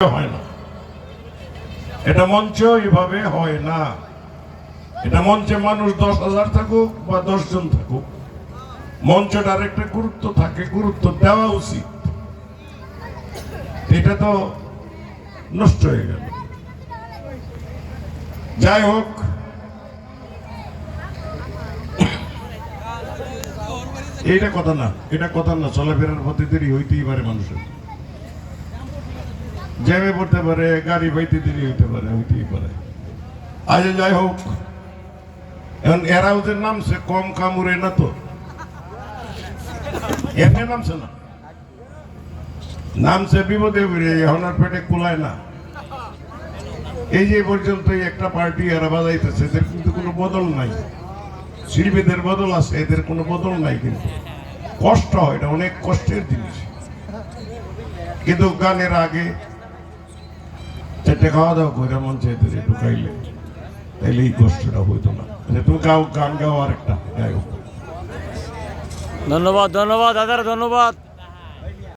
হয় না, এটা মঞ্চ এইভাবে হয় না। এটা মঞ্চে মানুষ 10,000 থাকুক বা 10 জন থাকুক, মঞ্চটার একটা গুরুত্ব থাকে, গুরুত্ব দেওয়া উচিত। এটা তো নষ্ট হয়ে গেল। যাই হোক, এটা কথা না, এটা কথা না। চলাফেরার পথে দেরি হইতেই পারে, মানুষের জ্যামে পড়তে পারে, গাড়ি পাইতে দেরি হইতে পারে, হইতেই পারে। আজ যাই হোক, এখন এরাও যে নামছে কম কামড়ে না তো, এমনি নামছে না, নামছে বিপদে বেরিয়ে, এখন আর পেটে কুলায় না। এই যে পর্যন্ত একটা পার্টি এরা বাজাইতেছে, এদের কিন্তু কোনো বদল নাই। শিল্পীদের বদল আছে, এদের কোনো বদল নাই। কিন্তু কষ্ট হয়, এটা অনেক কষ্টের জিনিস। কিন্তু গানের আগে চারটে খাওয়া দাওয়া করে মঞ্চে ঢুকাইলে তাইলে এই কষ্টটা হইতো না। তুমি গাও, গান গাও, আর একটা গায়ক। ধন্যবাদ, ধন্যবাদ দাদার, ধন্যবাদ।